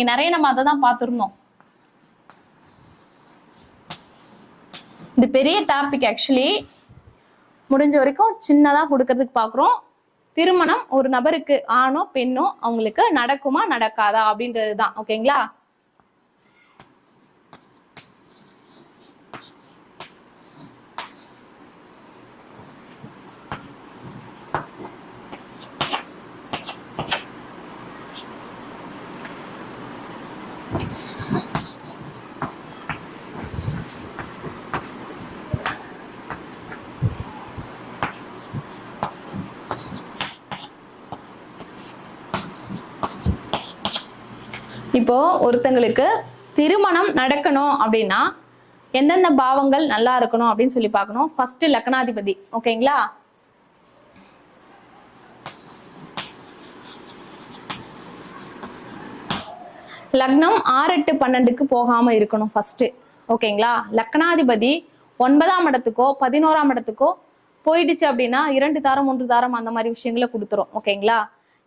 நிறைய நம்ம அதை தான் பார்த்துருந்தோம். இது பெரிய டாபிக். ஆக்சுவலி முடிஞ்ச வரைக்கும் சின்னதா கொடுக்கறதுக்கு பாக்குறோம். திருமணம் ஒரு நபருக்கு ஆணோ பெண்ணோ அவங்களுக்கு நடக்குமா நடக்காதா அப்படின்றதுதான். ஓகேங்களா? இப்போ ஒருத்தங்களுக்கு திருமணம் நடக்கணும் அப்படின்னா எந்தெந்த பாவங்கள் நல்லா இருக்கணும் அப்படின்னு சொல்லி பார்க்கணும். ஃபர்ஸ்ட் லக்னாதிபதி. ஓகேங்களா? லக்னம் 6, 8, 12க்கு போகாம இருக்கணும் ஃபர்ஸ்ட். ஓகேங்களா? லக்னாதிபதி 9ஆம் இடத்துக்கோ 11ஆம் இடத்துக்கோ போயிடுச்சு அப்படின்னா 2 தாரம் 3 தாரம் அந்த மாதிரி விஷயங்களை கொடுத்துரும். ஓகேங்களா?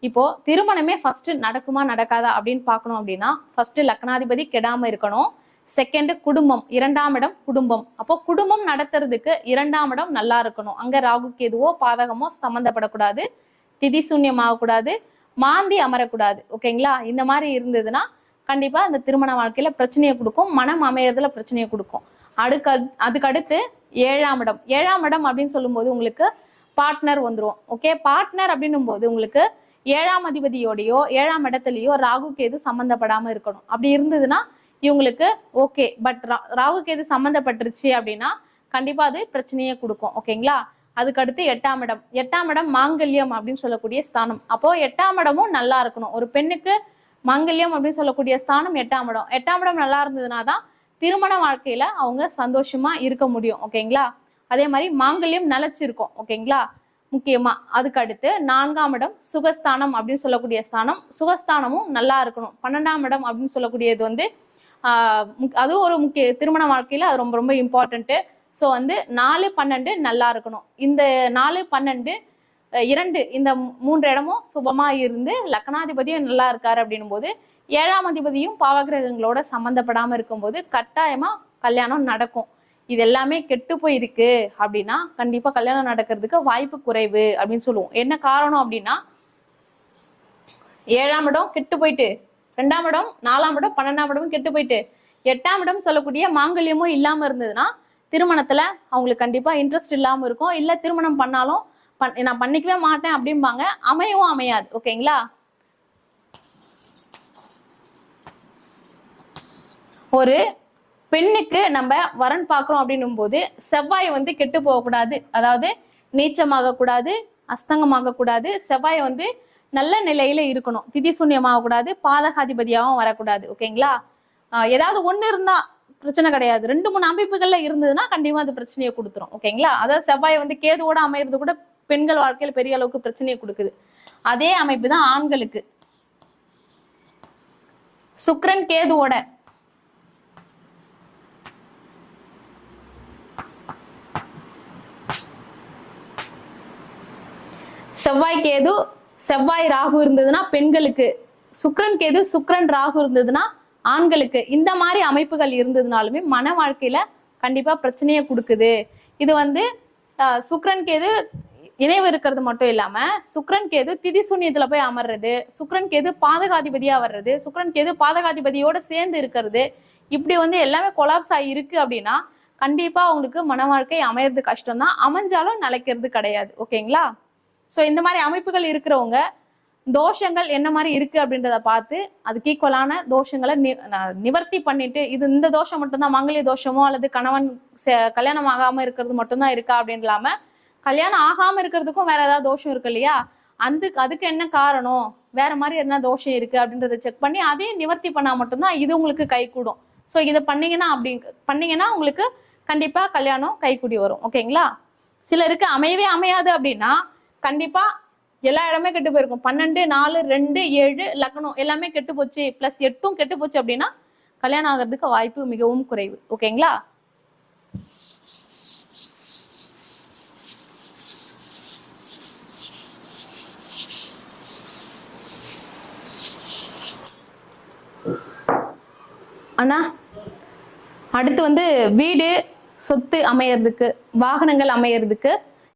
இப்போ திருமணமே ஃபர்ஸ்ட் நடக்குமா நடக்காதா அப்படின்னு பார்க்கணும் அப்படின்னா ஃபர்ஸ்ட் லக்னாதிபதி கெடாம இருக்கணும். செகண்ட் குடும்பம், 2ஆம் இடம் குடும்பம். அப்போ குடும்பம் நடத்துறதுக்கு 2ஆம் இடம் நல்லா இருக்கணும். அங்க ராகு கேதுவோ பாதகமோ சம்மந்தப்படக்கூடாது, திதி சூன்யம் ஆகக்கூடாது, மாந்தி அமரக்கூடாது. ஓகேங்களா? இந்த மாதிரி இருந்ததுன்னா கண்டிப்பா அந்த திருமண வாழ்க்கையில பிரச்சனையை கொடுக்கும், மனம் அமையறதுல பிரச்சனையை கொடுக்கும். அதுக்கு அடுத்து 7ஆம் இடம். 7ஆம் இடம் அப்படின்னு சொல்லும்போது உங்களுக்கு பார்ட்னர் வந்துரும். ஓகே? பார்ட்னர் அப்படின்னும் போது உங்களுக்கு 7ஆம் அதிபதியோடையோ 7ஆம் இடத்துலயோ ராகு கேது சம்பந்தப்படாம இருக்கணும். அப்படி இருந்ததுன்னா இவங்களுக்கு ஓகே. பட் ராகு கேது சம்பந்தப்பட்டுருச்சு அப்படின்னா கண்டிப்பா அது பிரச்சனையே கொடுக்கும். ஓகேங்களா? அதுக்கு அடுத்து 8ஆம் இடம். 8ஆம் இடம் மாங்கல்யம் அப்படின்னு சொல்லக்கூடிய ஸ்தானம். அப்போ 8ஆம் இடமும் நல்லா இருக்கணும். ஒரு பெண்ணுக்கு மாங்கல்யம் அப்படின்னு சொல்லக்கூடிய ஸ்தானம் 8ஆம் இடம். 8ஆம் இடம் நல்லா இருந்ததுன்னா தான் திருமண வாழ்க்கையில அவங்க சந்தோஷமா இருக்க முடியும். ஓகேங்களா? அதே மாதிரி மாங்கல்யம் நிலைச்சிருக்கும். ஓகேங்களா? முக்கியமா. அதுக்கு அடுத்து 4ஆம் இடம் சுகஸ்தானம் அப்படின்னு சொல்லக்கூடிய ஸ்தானம். சுகஸ்தானமும் நல்லா இருக்கணும். 12ஆம் இடம் அப்படின்னு சொல்லக்கூடியது வந்து அதுவும் ஒரு முக்கிய திருமண வாழ்க்கையில அது ரொம்ப ரொம்ப இம்பார்ட்டன்ட். ஸோ வந்து 4, 12 நல்லா இருக்கணும். இந்த 4, 12, 2 இந்த 3 இடமும் சுபமா இருந்து லக்னாதிபதியும் நல்லா இருக்காரு அப்படின்னும் போது 7ஆம் அதிபதியும் பாவகிரகங்களோட சம்பந்தப்படாம இருக்கும்போது கட்டாயமா கல்யாணம் நடக்கும். இது எல்லாமே கெட்டு போயிருக்கு அப்படின்னா கண்டிப்பா கல்யாணம் நடக்கிறதுக்கு வாய்ப்பு குறைவு அப்படின்னு சொல்லுவோம். என்ன காரணம் அப்படின்னா 7ஆம் இடம் கெட்டு போயிட்டு, 2ஆம் இடம் 4ஆம் இடம் 12ஆம் இடமும் கெட்டு போயிட்டு 8ஆம் இடம் சொல்லக்கூடிய மாங்கல்யமும் இல்லாம இருந்ததுன்னா திருமணத்துல அவங்களுக்கு கண்டிப்பா இன்ட்ரெஸ்ட் இல்லாம இருக்கும். இல்ல திருமணம் பண்ணாலும் நான் பண்ணிக்கவே மாட்டேன் அப்படிம்பாங்க, அமையவும் அமையாது. ஓகேங்களா? ஒரு பெண்ணுக்கு நம்ம வரன் பார்க்கிறோம் அப்படின்னும் போது செவ்வாய் வந்து கெட்டு போகக்கூடாது. அதாவது நீச்சமாக கூடாது, அஸ்தங்கமாக கூடாது. செவ்வாய் வந்து நல்ல நிலையில இருக்கணும். திதி சூன்யமாக கூடாது, பாதகாதிபதியாகவும் வரக்கூடாது. ஓகேங்களா? ஏதாவது ஒண்ணு இருந்தா பிரச்சனை கிடையாது. 2, 3 அமைப்புகள்ல இருந்ததுன்னா கண்டிப்பா அது பிரச்சனையை கொடுத்துரும். ஓகேங்களா? அதாவது செவ்வாய் வந்து கேதுவோட அமைகிறது கூட பெண்கள் வாழ்க்கையில பெரிய அளவுக்கு பிரச்சனையை கொடுக்குது. அதே அமைப்பு தான் ஆண்களுக்கு. சுக்கிரன் கேதுவோட செவ்வாய் கேது, செவ்வாய் ராகு இருந்ததுன்னா பெண்களுக்கு, சுக்கிரன் கேது சுக்கிரன் ராகு இருந்ததுன்னா ஆண்களுக்கு. இந்த மாதிரி அமைப்புகள் இருந்ததுனாலுமே மன வாழ்க்கையில கண்டிப்பா பிரச்சனையை கொடுக்குது. இது வந்து சுக்கிரன் கேது இணைவு இருக்கிறது மட்டும் இல்லாம சுக்கிரன் கேது திதி சூன்யத்துல போய் அமர்றது, சுக்கிரன் கேது பாதகாதிபதியா வர்றது, சுக்கிரன் கேது பாதகாதிபதியோட சேர்ந்து இருக்கிறது, இப்படி வந்து எல்லாமே கொலாப்ஸ் ஆகி இருக்கு அப்படின்னா கண்டிப்பா அவங்களுக்கு மன வாழ்க்கை அமையறது கஷ்டம் தான். அமைஞ்சாலும் நிலைக்கிறது கிடையாது. ஓகேங்களா? ஸோ இந்த மாதிரி அமைப்புகள் இருக்கிறவங்க தோஷங்கள் என்ன மாதிரி இருக்கு அப்படின்றத பார்த்து அதுக்கு ஈக்குவலான தோஷங்களை நிவர்த்தி பண்ணிட்டு, இது இந்த தோஷம் மட்டும்தான் மங்கலிய தோஷமோ அல்லது கணவன் கல்யாணம் ஆகாம இருக்கிறது மட்டும்தான் இருக்கா அப்படின்னு இல்லாம கல்யாணம் ஆகாம இருக்கிறதுக்கும் வேற ஏதாவது தோஷம் இருக்கு இல்லையா, அதுக்கு என்ன காரணம், வேற மாதிரி என்ன தோஷம் இருக்கு அப்படின்றத செக் பண்ணி அதையும் நிவர்த்தி பண்ணா மட்டும்தான் இது உங்களுக்கு கை கூடும். ஸோ இதை பண்ணீங்கன்னா உங்களுக்கு கண்டிப்பா கல்யாணம் கைக்கூடி வரும். ஓகேங்களா? சிலருக்கு அமையவே அமையாது அப்படின்னா கண்டிப்பா எல்லா இடமே கெட்டு போயிருக்கும். 12, 4, 2, 7 லக்னம் எல்லாமே கெட்டு போச்சு, பிளஸ் 8ம் கெட்டு போச்சு அப்படின்னா கல்யாணம் ஆகிறதுக்கு வாய்ப்பு மிகவும் குறைவு. ஓகேங்களா? அண்ணா அடுத்து வந்து வீடு சொத்து அமையறதுக்கு வாகனங்கள் அமையறதுக்கு